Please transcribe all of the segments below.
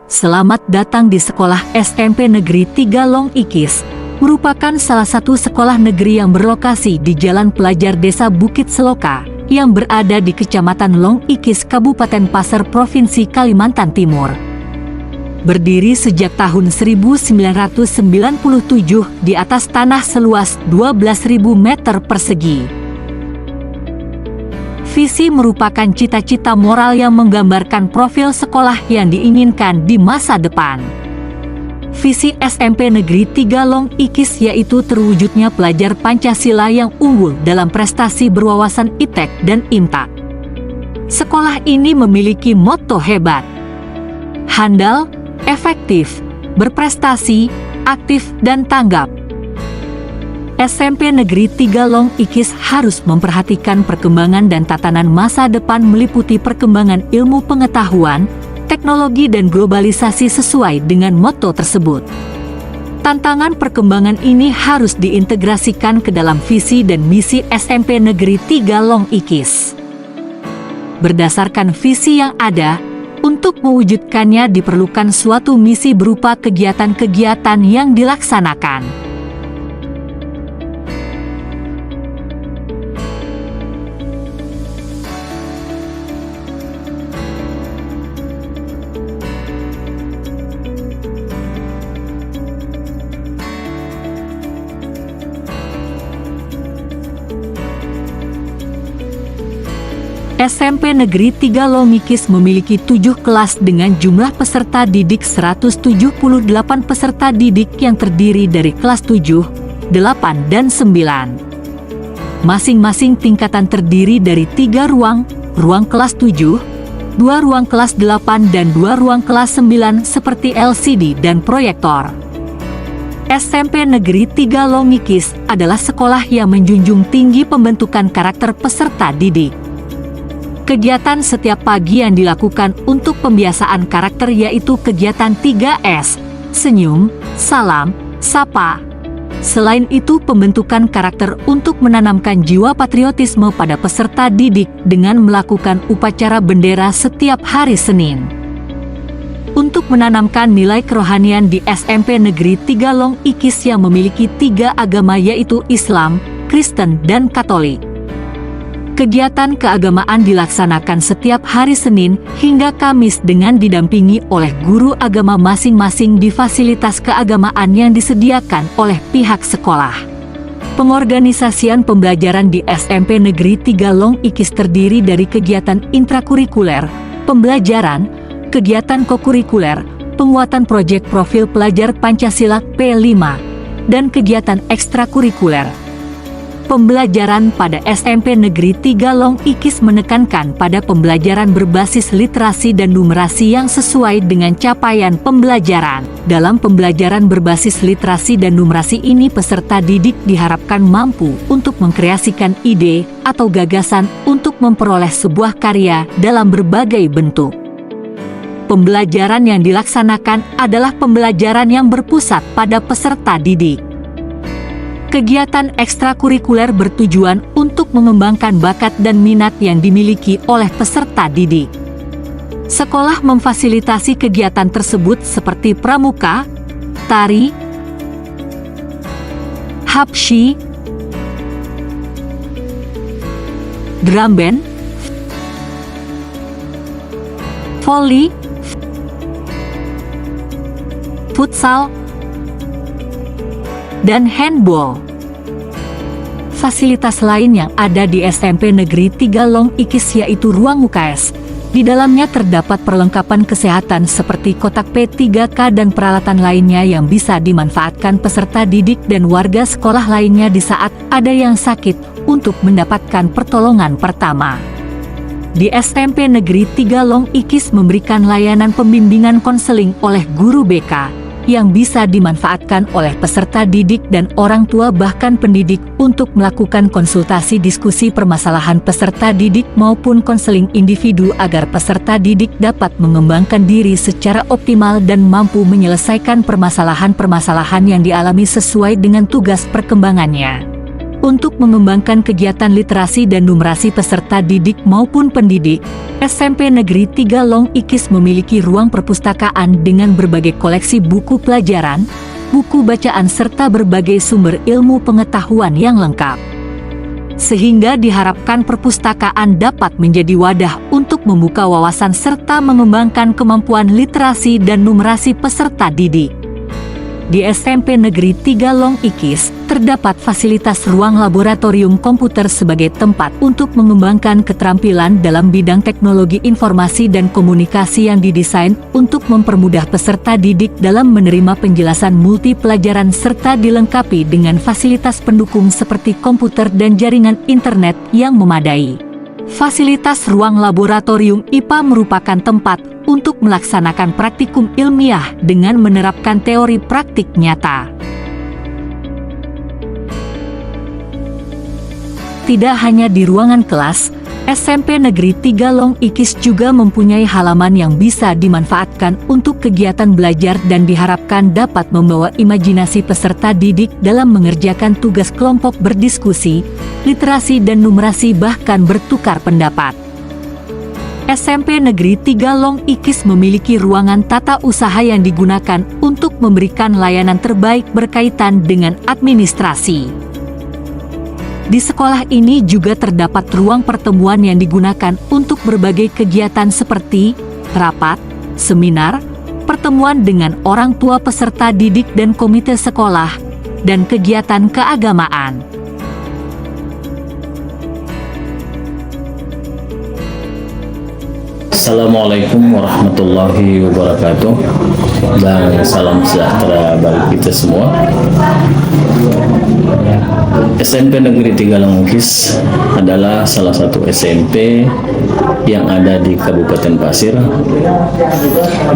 Selamat datang di Sekolah SMP Negeri 3 Long Ikis, merupakan salah satu sekolah negeri yang berlokasi di Jalan Pelajar Desa Bukit Seloka, yang berada di Kecamatan Long Ikis, Kabupaten Pasir, Provinsi Kalimantan Timur. Berdiri sejak tahun 1997 di atas tanah seluas 12.000 meter persegi. Visi merupakan cita-cita moral yang menggambarkan profil sekolah yang diinginkan di masa depan. Visi SMP Negeri 3 Long Ikis yaitu terwujudnya pelajar Pancasila yang unggul dalam prestasi berwawasan IPTEK dan IMTA. Sekolah ini memiliki motto hebat, handal, efektif, berprestasi, aktif, dan tanggap. SMP Negeri 3 Long Ikis harus memperhatikan perkembangan dan tatanan masa depan meliputi perkembangan ilmu pengetahuan, teknologi dan globalisasi sesuai dengan motto tersebut. Tantangan perkembangan ini harus diintegrasikan ke dalam visi dan misi SMP Negeri 3 Long Ikis. Berdasarkan visi yang ada, untuk mewujudkannya diperlukan suatu misi berupa kegiatan-kegiatan yang dilaksanakan. SMP Negeri 3 Long Ikis memiliki 7 kelas dengan jumlah peserta didik 178 peserta didik yang terdiri dari kelas 7, 8, dan 9. Masing-masing tingkatan terdiri dari 3 ruang kelas 7, 2 ruang kelas 8 dan 2 ruang kelas 9 seperti LCD dan proyektor. SMP Negeri 3 Long Ikis adalah sekolah yang menjunjung tinggi pembentukan karakter peserta didik. Kegiatan setiap pagi yang dilakukan untuk pembiasaan karakter yaitu kegiatan 3S, senyum, salam, sapa. Selain itu pembentukan karakter untuk menanamkan jiwa patriotisme pada peserta didik dengan melakukan upacara bendera setiap hari Senin. Untuk menanamkan nilai kerohanian di SMP Negeri 3 Long Ikis yang memiliki 3 agama yaitu Islam, Kristen, dan Katolik. Kegiatan keagamaan dilaksanakan setiap hari Senin hingga Kamis dengan didampingi oleh guru agama masing-masing di fasilitas keagamaan yang disediakan oleh pihak sekolah. Pengorganisasian pembelajaran di SMP Negeri 3 Long Ikis terdiri dari kegiatan intrakurikuler, pembelajaran, kegiatan kokurikuler, penguatan proyek profil pelajar Pancasila P5, dan kegiatan ekstrakurikuler. Pembelajaran pada SMP Negeri 3 Long Ikis menekankan pada pembelajaran berbasis literasi dan numerasi yang sesuai dengan capaian pembelajaran. Dalam pembelajaran berbasis literasi dan numerasi ini peserta didik diharapkan mampu untuk mengkreasikan ide atau gagasan untuk memperoleh sebuah karya dalam berbagai bentuk. Pembelajaran yang dilaksanakan adalah pembelajaran yang berpusat pada peserta didik. Kegiatan ekstrakurikuler bertujuan untuk mengembangkan bakat dan minat yang dimiliki oleh peserta didik. Sekolah memfasilitasi kegiatan tersebut seperti pramuka, tari, habsyi, drum band, voli, futsal, dan handball. Fasilitas lain yang ada di SMP Negeri 3 Long Ikis yaitu ruang UKS. Di dalamnya terdapat perlengkapan kesehatan seperti kotak P3K dan peralatan lainnya yang bisa dimanfaatkan peserta didik dan warga sekolah lainnya di saat ada yang sakit untuk mendapatkan pertolongan pertama. Di SMP Negeri 3 Long Ikis memberikan layanan pembimbingan konseling oleh guru BK yang bisa dimanfaatkan oleh peserta didik dan orang tua bahkan pendidik untuk melakukan konsultasi diskusi permasalahan peserta didik maupun konseling individu agar peserta didik dapat mengembangkan diri secara optimal dan mampu menyelesaikan permasalahan-permasalahan yang dialami sesuai dengan tugas perkembangannya. Untuk mengembangkan kegiatan literasi dan numerasi peserta didik maupun pendidik, SMP Negeri 3 Long Ikis memiliki ruang perpustakaan dengan berbagai koleksi buku pelajaran, buku bacaan serta berbagai sumber ilmu pengetahuan yang lengkap. Sehingga diharapkan perpustakaan dapat menjadi wadah untuk membuka wawasan serta mengembangkan kemampuan literasi dan numerasi peserta didik. Di SMP Negeri 3 Long Ikis, terdapat fasilitas ruang laboratorium komputer sebagai tempat untuk mengembangkan keterampilan dalam bidang teknologi informasi dan komunikasi yang didesain untuk mempermudah peserta didik dalam menerima penjelasan multi pelajaran serta dilengkapi dengan fasilitas pendukung seperti komputer dan jaringan internet yang memadai. Fasilitas ruang laboratorium IPA merupakan tempat untuk melaksanakan praktikum ilmiah dengan menerapkan teori praktik nyata. Tidak hanya di ruangan kelas, SMP Negeri 3 Long Ikis juga mempunyai halaman yang bisa dimanfaatkan untuk kegiatan belajar dan diharapkan dapat membawa imajinasi peserta didik dalam mengerjakan tugas kelompok, berdiskusi, literasi dan numerasi, bahkan bertukar pendapat. SMP Negeri 3 Long Ikis memiliki ruangan tata usaha yang digunakan untuk memberikan layanan terbaik berkaitan dengan administrasi. Di sekolah ini juga terdapat ruang pertemuan yang digunakan untuk berbagai kegiatan seperti rapat, seminar, pertemuan dengan orang tua peserta didik dan komite sekolah, dan kegiatan keagamaan. Assalamualaikum warahmatullahi wabarakatuh, dan salam sejahtera bagi kita semua. SMP Negeri 3 Long Ikis adalah salah satu SMP yang ada di Kabupaten Pasir,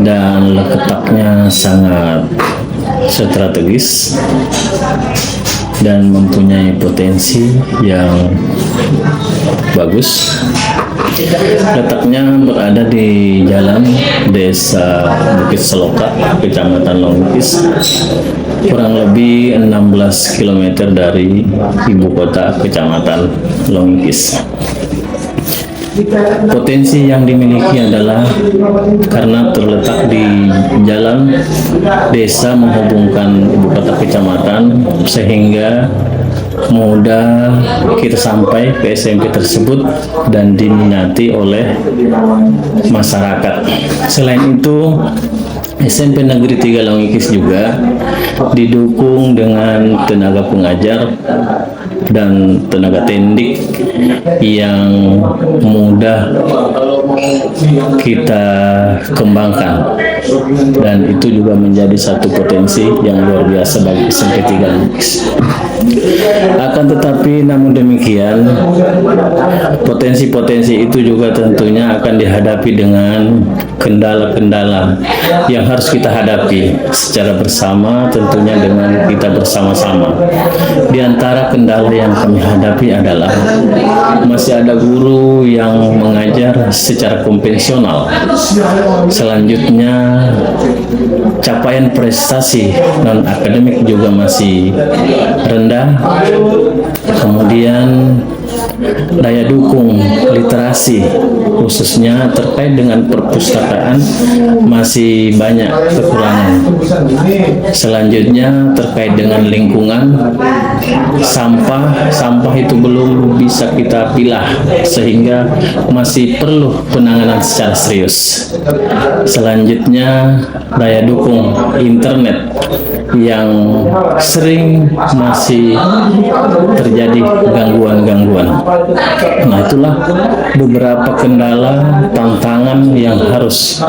dan letaknya sangat strategis dan mempunyai potensi yang bagus. Letaknya berada di jalan Desa Bukit Seloka, Kecamatan Long Ikis, kurang lebih 16 km dari ibu kota Kecamatan Long Ikis. Potensi yang dimiliki adalah karena terletak di jalan desa menghubungkan ibu kota kecamatan, sehingga mudah kita sampai ke SMP tersebut dan diminati oleh masyarakat. Selain itu, SMP Negeri 3 Long Ikis juga didukung dengan tenaga pengajar dan tenaga tendik yang mudah kita kembangkan, dan itu juga menjadi satu potensi yang luar biasa bagi SMP 3 Long Ikis. Akan tetapi namun demikian, potensi-potensi itu juga tentunya akan dihadapi dengan kendala-kendala yang harus kita hadapi secara bersama, tentunya dengan kita bersama-sama. Di antara kendala yang kami hadapi adalah masih ada guru yang mengajar secara konvensional. Selanjutnya, capaian prestasi non-akademik juga masih rendah. Kemudian daya dukung literasi khususnya terkait dengan perpustakaan masih banyak kekurangan. Selanjutnya terkait dengan lingkungan, sampah itu belum bisa kita pilah sehingga masih perlu penanganan secara serius. Selanjutnya daya dukung internet yang sering masih terjadi gangguan-gangguan. Nah, itulah beberapa kendala, tantangan yang harus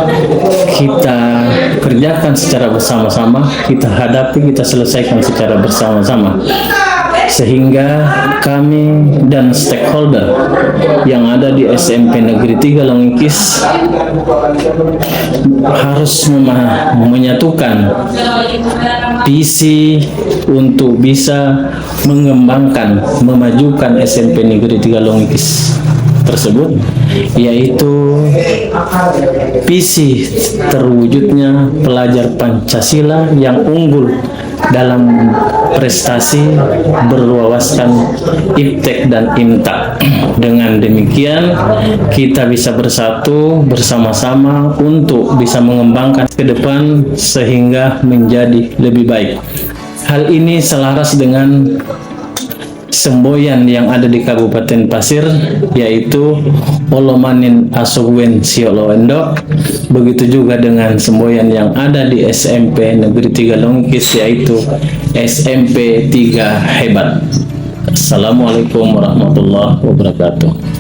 kita kerjakan secara bersama-sama, kita hadapi, kita selesaikan secara bersama-sama, sehingga kami dan stakeholder yang ada di SMP Negeri 3 Long Ikis harus menyatukan visi untuk bisa mengembangkan, memajukan SMP Negeri 3 Long Ikis tersebut, yaitu visi terwujudnya pelajar Pancasila yang unggul dalam prestasi berwawaskan iptek dan imtak. Dengan demikian kita bisa bersatu bersama-sama untuk bisa mengembangkan ke depan sehingga menjadi lebih baik. Hal ini selaras dengan semboyan yang ada di Kabupaten Pasir, yaitu Olomanin Asogwen Sioloendo. Begitu juga dengan semboyan yang ada di SMP Negeri 3 Longkis, yaitu SMP 3 Hebat. Assalamualaikum warahmatullahi wabarakatuh.